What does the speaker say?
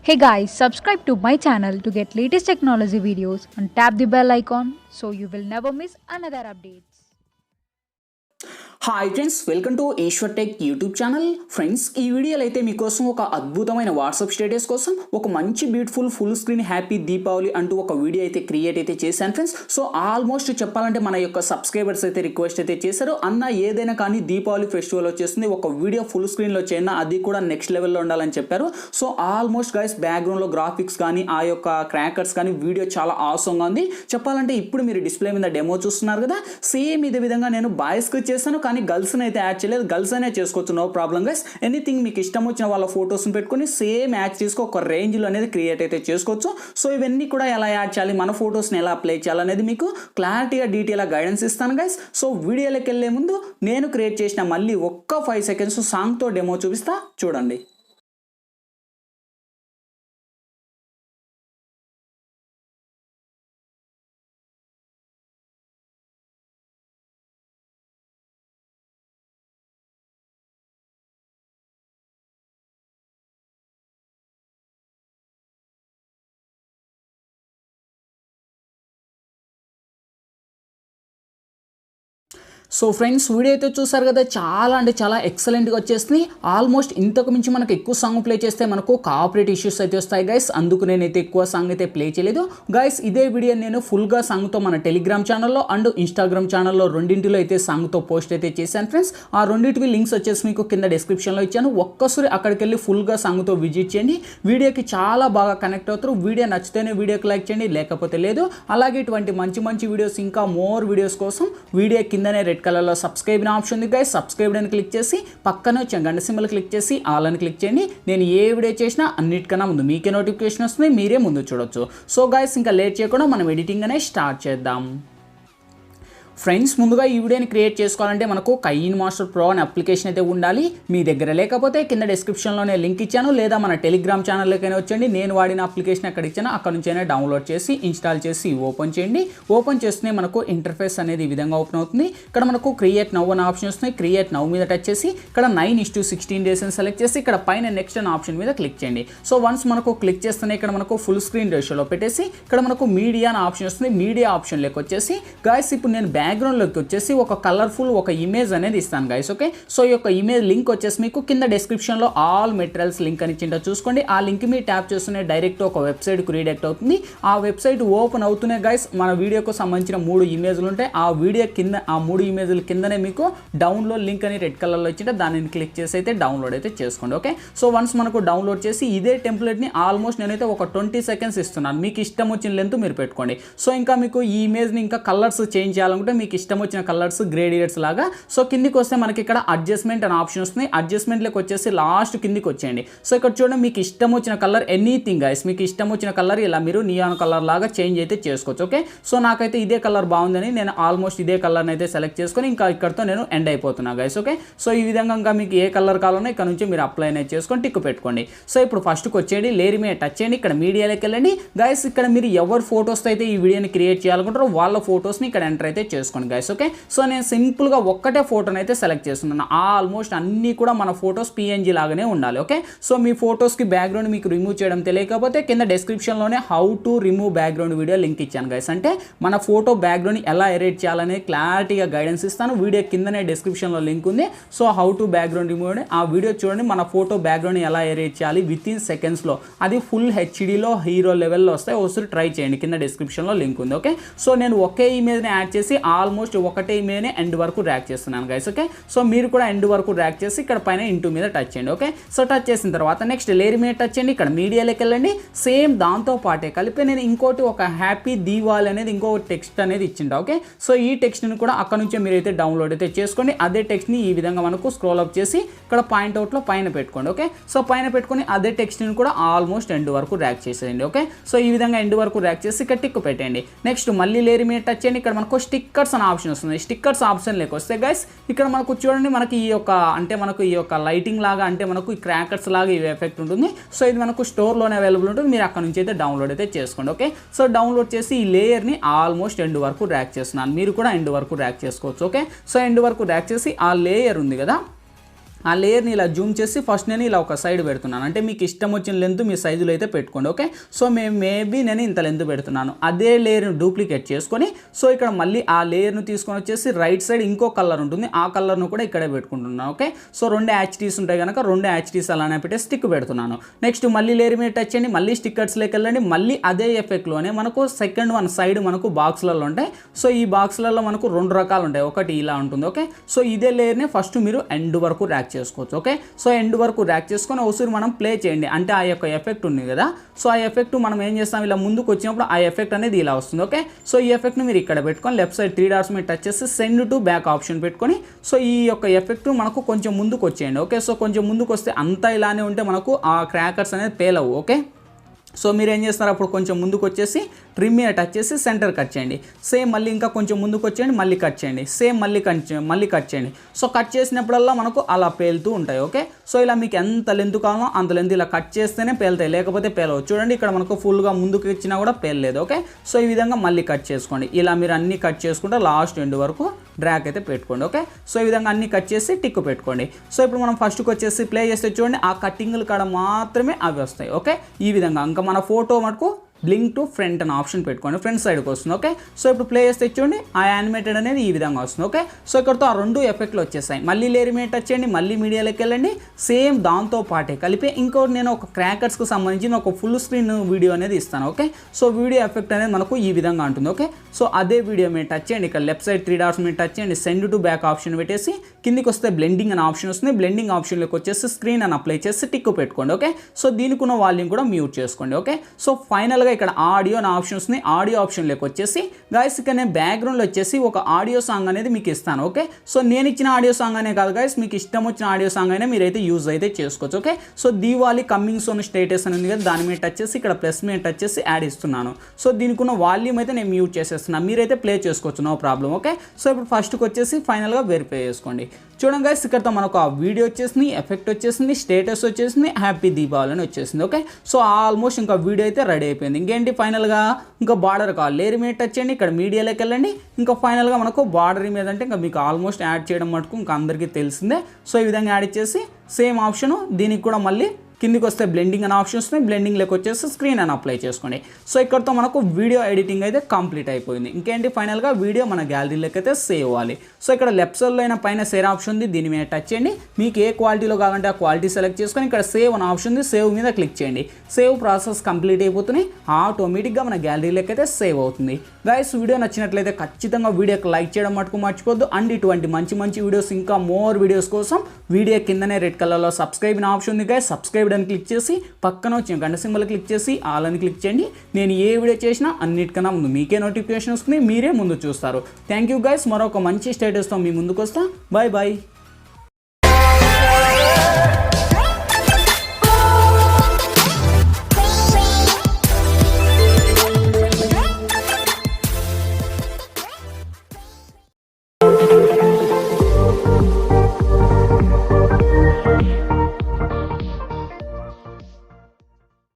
Hey guys, subscribe to my channel to get latest technology videos and tap the bell icon so you will never miss another updates. Hi friends, welcome to Eshwar tech YouTube channel. Friends, ఈ వీడియోలో అయితే మీకోసం ఒక అద్భుతమైన WhatsApp status కోసం ఒక మంచి beautiful full screen happy Deepavali అంటూ ఒక వీడియో అయితే క్రియేట్ అయితే చేశాను ఫ్రెండ్స్. సో ఆల్మోస్ట్ చెప్పాలంటే మన యొక్క సబ్స్క్రైబర్స్ అయితే రిక్వెస్ట్ అయితే చేశారు, అన్న ఏదైనా కానీ దీపావళి ఫెస్టివల్ వచ్చేస్తుంది, ఒక వీడియో ఫుల్ స్క్రీన్లో చేయనా, అది కూడా నెక్స్ట్ లెవెల్లో ఉండాలని చెప్పారు. సో ఆల్మోస్ట్ గైస్ బ్యాక్గ్రౌండ్లో గ్రాఫిక్స్ కానీ ఆ యొక్క క్రాకర్స్ కానీ వీడియో చాలా ఆసంగా ఉంది. చెప్పాలంటే ఇప్పుడు మీరు డిస్ప్లే మీద డెమో చూస్తున్నారు కదా, సేమ్ ఇదే విధంగా నేను బాయ్స్కి చేశాను, కానీ గర్ల్స్ని అయితే యాడ్ చేయలేదు. గర్ల్స్ అనే చేసుకోవచ్చు, నో ప్రాబ్లం గైస్. ఎనీథింగ్ మీకు ఇష్టం వచ్చిన వాళ్ళ ఫొటోస్ని పెట్టుకొని సేమ్ యాడ్ చేసుకో, ఒక రేంజ్లో అనేది క్రియేట్ అయితే చేసుకోవచ్చు. సో ఇవన్నీ కూడా ఎలా యాడ్ చేయాలి, మన ఫొటోస్ని ఎలా అప్లై చేయాలనేది మీకు క్లారిటీగా డీటెయిల్గా గైడెన్స్ ఇస్తాను గైస్. సో వీడియోలోకి వెళ్ళే ముందు నేను క్రియేట్ చేసిన మళ్ళీ ఒక్క 5 సెకండ్స్ సాంగ్తో డెమో చూపిస్తా, చూడండి. సో ఫ్రెండ్స్, వీడియో అయితే చూసారు కదా, చాలా అంటే చాలా ఎక్సలెంట్గా వచ్చేసింది. ఆల్మోస్ట్ ఇంతకు మించి మనకు ఎక్కువ సాంగ్ ప్లే చేస్తే మనకు కాపరేట్ ఇష్యూస్ అయితే వస్తాయి గైస్, అందుకు నేనైతే ఎక్కువ సాంగ్ అయితే ప్లే చేయలేదు గైస్. ఇదే వీడియో నేను ఫుల్గా సాంగ్తో మన టెలిగ్రామ్ ఛానల్లో అండ్ ఇన్స్టాగ్రామ్ ఛానల్లో రెండింటిలో అయితే సాంగ్తో పోస్ట్ అయితే చేశాను ఫ్రెండ్స్. ఆ రెండింటివి లింక్స్ వచ్చేసి మీకు కింద డిస్క్రిప్షన్లో ఇచ్చాను, ఒక్కసారి అక్కడికి వెళ్ళి ఫుల్గా సాంగ్తో విజిట్ చేయండి. వీడియోకి చాలా బాగా కనెక్ట్ అవుతారు. వీడియో నచ్చితేనే వీడియోకి లైక్ చేయండి, లేకపోతే లేదు. అలాగే ఇటువంటి మంచి మంచి వీడియోస్, ఇంకా మోర్ వీడియోస్ కోసం వీడియో కిందనే రెడ్ కలర్లో సబ్స్క్రైబ్ అనే ఆప్షన్ ఉంది గైస్. సబ్స్క్రైబ్ అని క్లిక్ చేసి పక్కన వచ్చే గంట సింబల్ క్లిక్ చేసి ఆల్ అని క్లిక్ చేయండి. నేను ఏ వీడియో చేసినా అన్నిటికన్నా ముందు మీకే నోటిఫికేషన్ వస్తుంది, మీరే ముందు చూడొచ్చు. సో గైస్, ఇంకా లేట్ చేయకుండా మనం ఎడిటింగ్ అనే స్టార్ట్ చేద్దాం. ఫ్రెండ్స్, ముందుగా ఈ వీడియోని క్రియేట్ చేసుకోవాలంటే మనకు కైన్మాస్టర్ ప్రో అనే అప్లికేషన్ అయితే ఉండాలి. మీ దగ్గర లేకపోతే కింద డిస్క్రిప్షన్లోనే లింక్ ఇచ్చాను, లేదా మన టెలిగ్రామ్ ఛానల్లోకైనా వచ్చండి. నేను వాడిన అప్లికేషన్ ఎక్కడ ఇచ్చానో అక్కడ నుంచైనా డౌన్లోడ్ చేసి ఇన్స్టాల్ చేసి ఓపెన్ చేయండి. ఓపెన్ చేస్తే మనకు ఇంటర్ఫేస్ అనేది ఈ విధంగా ఓపెన్ అవుతుంది. ఇక్కడ మనకు క్రియేట్ నవ్ అనే ఆప్షన్ వస్తుంది. క్రియేట్ నవ్ మీద టచ్ చేసి ఇక్కడ 9:16 డేస్ అని సెలెక్ట్ చేసి ఇక్కడ పైన నెక్స్ట్ అనే ఆప్షన్ మీద క్లిక్ చేయండి. సో వన్స్ మనకు క్లిక్ చేస్తేనే ఇక్కడ మనకు ఫుల్ స్క్రీన్ రేషియోలో పెట్టేసి ఇక్కడ మనకు మీడియా అనే ఆప్షన్ వస్తుంది. మీడియా ఆప్షన్లోకి వచ్చేసి గైస్ ఇప్పుడు నేను బ్యాక్గ్రౌండ్లోకి వచ్చేసి ఒక కలర్ఫుల్ ఒక ఇమేజ్ అనేది ఇస్తాను గైస్. ఓకే, సో ఈ యొక్క ఇమేజ్ లింక్ వచ్చేసి మీకు కింద డిస్క్రిప్షన్లో ఆల్ మెటీరియల్స్ లింక్ అని ఇచ్చింటో చూసుకోండి. ఆ లింక్ మీ ట్యాప్ చేస్తూనే డైరెక్ట్ ఒక వెబ్సైట్కి రీడైరెక్ట్ అవుతుంది. ఆ వెబ్సైట్ ఓపెన్ అవుతూనే గైస్ మన వీడియోకు సంబంధించిన 3 ఇమేజ్లు ఉంటాయి. ఆ వీడియో కింద ఆ 3 ఇమేజ్ల కిందనే మీకు డౌన్లోడ్ లింక్ అని రెడ్ కలర్లో ఇచ్చింటే దానిని క్లిక్ చేసి అయితే డౌన్లోడ్ అయితే చేసుకోండి. ఓకే, సో వన్స్ మనకు డౌన్లోడ్ చేసి ఇదే టెంప్లెట్ని ఆల్మోస్ట్ నేనైతే ఒక 20 సెకండ్స్ ఇస్తున్నాను. మీకు ఇష్టం వచ్చిన లెంత్ మీరు పెట్టుకోండి. సో ఇంకా మీకు ఈ ఇమేజ్ని ఇంకా కలర్స్ చేంజ్ చేయాలనుకుంటే మీకు ఇష్టం వచ్చిన కలర్స్ గ్రేడియట్స్ లాగా. సో కిందికి వస్తే మనకి ఇక్కడ అడ్జస్ట్మెంట్ అనే ఆప్షన్ వస్తుంది. అడ్జస్ట్మెంట్లోకి వచ్చేసి లాస్ట్ కిందికి వచ్చేయండి. సో ఇక్కడ చూడండి, మీకు ఇష్టం వచ్చిన కలర్ ఎనీథింగ్ గైస్, మీకు ఇష్టం వచ్చిన కలర్ ఇలా మీరు నియాన్ కలర్ లాగా చేంజ్ అయితే చేసుకోవచ్చు. ఓకే, సో నాకైతే ఇదే కలర్ బాగుందని నేను ఆల్మోస్ట్ ఇదే కలర్ని అయితే సెలెక్ట్ చేసుకొని ఇంకా ఇక్కడతో నేను ఎండ్ అయిపోతున్నా గైస్. ఓకే, సో ఈ విధంగా ఇంకా మీకు ఏ కలర్ కావాలన్నా ఇక్కడ నుంచి మీరు అప్లై అనేది చేసుకొని టిక్ పెట్టుకోండి. సో ఇప్పుడు ఫస్ట్కి వచ్చేయండి, లేయర్ మీద టచ్ చేయండి, ఇక్కడ మీడియాలోకి వెళ్ళండి గైస్. ఇక్కడ మీరు ఎవరు ఫొటోస్ అయితే ఈ వీడియోని క్రియేట్ చేయాలనుకుంటారో వాళ్ళ ఫొటోస్ని ఇక్కడ ఎంటర్ అయితే చేసుకోండి గైస్. ఓకే, సో నేను సింపుల్గా ఒక్కటే ఫోటోని అయితే సెలెక్ట్ చేస్తున్నాను. ఆల్మోస్ట్ అన్నీ కూడా మన ఫొటోస్ PNG లాగానే ఉండాలి. ఓకే, సో మీ ఫొటోస్కి బ్యాక్గ్రౌండ్ మీకు రిమూవ్ చేయడం తెలియకపోతే కింద డిస్క్రిప్షన్లోనే how to remove background video link ఇచ్చాను గైస్. అంటే మన ఫోటో బ్యాక్గ్రౌండ్ ఎలా ఎరేట్ చేయాలనే క్లారిటీగా గైడెన్స్ ఇస్తాను. వీడియో కిందనే డిస్క్రిప్షన్లో లింక్ ఉంది. So how to background remove ఆ వీడియో చూడండి. మన ఫోటో బ్యాక్గ్రౌండ్ ఎలా ఎరేట్ చేయాలి వితిన్ సెకండ్స్లో, అది ఫుల్ HDలో హీరో లెవెల్లో వస్తాయి. ఒకసారి ట్రై చేయండి, కింద డిస్క్రిప్షన్లో లింక్ ఉంది. ఓకే, సో నేను ఒకే ఇమేజ్ని యాడ్ చేసి ఆల్మోస్ట్ ఒకటే ఇమేజ్ని ఎండ్ వరకు ర్యాక్ చేస్తున్నాను గైస్. ఓకే, సో మీరు కూడా ఎండ్ వరకు ర్యాక్ చేసి ఇక్కడ పైన ఇంటూ మీద టచ్ చేయండి. ఓకే, సో టచ్ చేసిన తర్వాత నెక్స్ట్ లేయర్ మీద టచ్ చేయండి, ఇక్కడ మీడియాలోకి వెళ్ళండి. సేమ్ దాంతో పాటే కలిపి నేను ఇంకోటి ఒక హ్యాపీ దీవాలి అనేది ఇంకొక టెక్స్ట్ అనేది ఇచ్చింటా. ఓకే, సో ఈ టెక్స్ట్ని కూడా అక్కడ నుంచే మీరు అయితే డౌన్లోడ్ అయితే చేసుకోండి. అదే టెక్స్ట్ని ఈ విధంగా మనకు స్క్రోల్ అప్ చేసి ఇక్కడ పాయింట్అవుట్లో పైన పెట్టుకోండి. ఓకే, సో పైన పెట్టుకొని అదే టెక్స్ట్ని కూడా ఆల్మోస్ట్ ఎండ్ వరకు ర్యాక్ చేసేయండి. ఓకే, సో ఈ విధంగా ఎండ్ వరకు ర్యాక్ చేసి ఇక్కడ టిక్ పెట్టండి. నెక్స్ట్ మళ్ళీ లేయర్ మీద టచ్ చేయండి, ఇక్కడ మనకు స్టిక్కర్స్ అనే ఆప్షన్ వస్తుంది. స్టిక్కర్స్ ఆప్షన్ లేక వస్తే గైస్ ఇక్కడ మనకు చూడండి, మనకి ఈ యొక్క అంటే మనకు ఈ యొక్క లైటింగ్ లాగా అంటే మనకు ఈ క్రాకర్స్ లాగా ఈ ఎఫెక్ట్ ఉంటుంది. సో ఇది మనకు స్టోర్లోనే అవైలబుల్ ఉంటుంది, మీరు అక్కడ నుంచి అయితే డౌన్లోడ్ అయితే చేసుకోండి. ఓకే, సో డౌన్లోడ్ చేసి ఈ లేయర్ని ఆల్మోస్ట్ ఎండ్ వరకు ర్యాక్ చేస్తున్నాను. మీరు కూడా ఎండ్ వరకు ర్యాక్ చేసుకోవచ్చు. ఓకే, సో ఎండ్ వరకు ర్యాక్ చేసి ఆ లేయర్ ఉంది కదా, ఆ లేయర్ని ఇలా జూమ్ చేసి ఫస్ట్ నేను ఇలా ఒక సైడ్ పెడుతున్నాను. అంటే మీకు ఇష్టం వచ్చిన లెంత్ మీ సైజులో అయితే పెట్టుకోండి. ఓకే, సో మేబీ నేను ఇంత లెంత్ పెడుతున్నాను. అదే లేయర్ని డూప్లికేట్ చేసుకొని సో ఇక్కడ మళ్ళీ ఆ లేయర్ను తీసుకొని వచ్చేసి రైట్ సైడ్ ఇంకో కలర్ ఉంటుంది, ఆ కలర్ను కూడా ఇక్కడే పెట్టుకుంటున్నాను. ఓకే, సో 2 HDs ఉంటాయి కనుక 2 HDs అలానే పెట్టి స్టిక్ పెడుతున్నాను. నెక్స్ట్ మళ్ళీ లేయర్ మీద టచ్ చేయండి, మళ్ళీ స్టిక్కర్స్లోకి వెళ్ళండి, మళ్ళీ అదే ఎఫెక్ట్లోనే మనకు సెకండ్ వన్ సైడ్ మనకు బాక్స్లలో ఉంటాయి. సో ఈ బాక్స్లలో మనకు 2 రకాలు ఉంటాయి, ఒకటి ఇలా ఉంటుంది. ఓకే, సో ఇదే లేయర్ని ఫస్ట్ మీరు ఎండ్ వరకు ర్యాక్ చేసుకోవచ్చు. ఓకే, సో ఎండ్ వరకు ర్యాక్ చేసుకొని ఒకసారి మనం ప్లే చేయండి. అంటే ఆ యొక్క ఎఫెక్ట్ ఉంది కదా, సో ఆ ఎఫెక్ట్ మనం ఏం చేస్తాం, ఇలా ముందుకు వచ్చినప్పుడు ఆ ఎఫెక్ట్ అనేది ఇలా వస్తుంది. ఓకే, సో ఈ ఎఫెక్ట్ని మీరు ఇక్కడ పెట్టుకొని లెఫ్ట్ సైడ్ 3 డాట్స్ మీద టచ్ చేసి సెండ్ టు బ్యాక్ ఆప్షన్ పెట్టుకొని సో ఈ యొక్క ఎఫెక్ట్ మనకు కొంచెం ముందుకు వచ్చేయండి. ఓకే, సో కొంచెం ముందుకు వస్తే అంతా ఇలానే ఉంటే మనకు ఆ క్రాకర్స్ అనేది పేలవు. ఓకే, సో మీరు ఏం చేస్తారు, అప్పుడు కొంచెం ముందుకు వచ్చేసి ట్రిమ్ మీద టచ్ చేసి సెంటర్ కట్ చేయండి. సేమ్ మళ్ళీ ఇంకా కొంచెం ముందుకు వచ్చేయండి, మళ్ళీ కట్ చేయండి. సేమ్ మళ్ళీ కట్ చేయండి. సో కట్ చేసినప్పుడల్లా మనకు అలా పేలుతూ ఉంటాయి. ఓకే, సో ఇలా మీకు ఎంత లెంత్ కావాలో అంత లెంత్ ఇలా కట్ చేస్తేనే పేలుతాయి, లేకపోతే పేలవు. చూడండి ఇక్కడ మనకు ఫుల్గా ముందుకు ఇచ్చినా కూడా పేలలేదు. ఓకే, సో ఈ విధంగా మళ్ళీ కట్ చేసుకోండి. ఇలా మీరు అన్ని కట్ చేసుకుంటే లాస్ట్ ఎండ్ వరకు డ్రాక్ అయితే పెట్టుకోండి. ఓకే, సో ఈ విధంగా అన్ని కట్ చేసి టిక్ పెట్టుకోండి. సో ఇప్పుడు మనం ఫస్ట్కి వచ్చేసి ప్లే చేస్తే చూడండి ఆ కట్టింగ్ల కాడ మాత్రమే అవి వస్తాయి. ఓకే, ఈ విధంగా ఇంకా మన ఫోటో మటుకు బ్లింక్ టు ఫ్రంట్ అని ఆప్షన్ పెట్టుకోండి, ఫ్రంట్ సైడ్కి వస్తుంది. ఓకే, సో ఇప్పుడు ప్లే చేస్తే చూడండి ఆ యానిమేటెడ్ అనేది ఈ విధంగా వస్తుంది. ఓకే, సో ఇక్కడతో ఆ 2 ఎఫెక్ట్లు వచ్చేసాయి. మళ్ళీ లేయర్ మీద టచ్ చేయండి, మళ్ళీ మీడియాలోకి వెళ్ళండి, సేమ్ దాంతో పాటే కలిపి ఇంకోటి నేను ఒక క్రాకర్స్కి సంబంధించిన ఒక ఫుల్ స్క్రీన్ వీడియో అనేది ఇస్తాను. ఓకే, సో వీడియో ఎఫెక్ట్ అనేది మనకు ఈ విధంగా ఉంటుంది. ఓకే, సో అదే వీడియో మీద టచ్ చేయండి, ఇక్కడ లెఫ్ట్ సైడ్ 3 డాట్స్ మీద టచ్ చేయండి, సెండ్ టు బ్యాక్ ఆప్షన్ పెట్టేసి కిందికి వస్తే బ్లెండింగ్ అనే ఆప్షన్ వస్తుంది. బ్లెండింగ్ ఆప్షన్లోకి వచ్చేసి స్క్రీన్ అని అప్లై చేసి టిక్ పెట్టుకోండి. ఓకే, సో దీనికి ఉన్న వాల్యూమ్ కూడా మ్యూట్ చేసుకోండి. ఓకే, సో ఫైనల్గా ఇక్కడ ఆడియో ఆప్షన్ వస్తుంది. ఆడియో ఆప్షన్లోకి వచ్చేసి గైస్ ఇక్కడ నేను బ్యాక్గ్రౌండ్లో వచ్చేసి ఒక ఆడియో సాంగ్ అనేది మీకు ఇస్తాను. ఓకే, సో నేను ఇచ్చిన ఆడియో సాంగ్ అనే కాదు గైస్, మీకు ఇష్టం వచ్చిన ఆడియో సాంగ్ అయినా మీరైతే యూజ్ అయితే చేసుకోవచ్చు. ఓకే, సో దీవాలి కమింగ్ సోన్ స్టేటస్ అని ఉంది కదా, దాని మీద టచ్ చేసి ఇక్కడ ప్లస్ మీద టచ్ చేసి యాడ్ ఇస్తున్నాను. సో దీనికి ఉన్న వాల్యూమ్ అయితే నేను మ్యూట్ చేసేస్తున్నాను, మీరైతే ప్లే చేసుకోవచ్చు, నో ప్రాబ్లం. ఓకే, సో ఇప్పుడు ఫస్ట్కి వచ్చేసి ఫైనల్గా వెరిఫై చేసుకోండి. చూడండి గైస్ ఇక్కడతో మనకు ఆ వీడియో వచ్చేసింది, ఎఫెక్ట్ వచ్చేసింది, స్టేటస్ వచ్చేసింది, హ్యాపీ దీపావళి అని వచ్చేసింది. ఓకే, సో ఆల్మోస్ట్ ఇంకా వీడియో అయితే రెడీ అయిపోయింది. ఇంకేంటి ఫైనల్గా ఇంకా బార్డర్ కావాలి, లేయర్ మీద టచ్ చేయండి, ఇక్కడ మీడియాలోకి వెళ్ళండి, ఇంకా ఫైనల్గా మనకు బార్డర్ మీద అంటే ఇంకా మీకు ఆల్మోస్ట్ యాడ్ చేయడం మటుకు ఇంకా అందరికీ తెలిసిందే. సో ఈ విధంగా యాడ్ ఇచ్చేసి సేమ్ ఆప్షన్ దీనికి కూడా మళ్ళీ కిందికి వస్తే బ్లెండింగ్ అనే ఆప్షన్ వస్తుంది, బ్లెండింగ్లోకి వచ్చేసి స్క్రీన్ అని అప్లై చేసుకోండి. సో ఇక్కడతో మనకు వీడియో ఎడిటింగ్ అయితే కంప్లీట్ అయిపోయింది. ఇంకేంటి ఫైనల్గా వీడియో మన గ్యాలరీలోకి అయితే సేవ్ అవ్వాలి. సో ఇక్కడ లెఫ్ట్ సైడ్లో అయిన పైన సేవ్ ఆప్షన్ ఉంది, దీని మీద టచ్ చేయండి, మీకు ఏ క్వాలిటీలో కావాలంటే ఆ క్వాలిటీ సెలెక్ట్ చేసుకొని ఇక్కడ సేవ్ అనే ఆప్షన్ ఉంది, సేవ్ మీద క్లిక్ చేయండి. సేవ్ ప్రాసెస్ కంప్లీట్ అయిపోతున్నాయి, ఆటోమేటిక్గా మన గ్యాలరీలోకి అయితే సేవ్ అవుతుంది. గైస్ వీడియో నచ్చినట్లయితే ఖచ్చితంగా వీడియోకి లైక్ చేయడం మటుకు మర్చిపోద్దు. అండ్ ఇటువంటి మంచి మంచి వీడియోస్ ఇంకా మోర్ వీడియోస్ కోసం వీడియో కిందనే రెడ్ కలర్లో సబ్స్క్రైబ్ అనే ఆప్షన్ ఉంది గైస్, సబ్స్క్రైబ్ అని క్లిక్ చేసి పక్కన వచ్చిన గంట సింబల్ క్లిక్ చేసి ఆల్ అని క్లిక్ చేయండి. నేను ఏ వీడియో చేసినా అన్నిటికన్నా ముందు మీకే నోటిఫికేషన్ వస్తుంది, మీరే ముందు చూస్తారు. థ్యాంక్ యూ గైస్, మరొక మంచి స్టేటస్తో మీ ముందుకు వస్తా. Bye bye.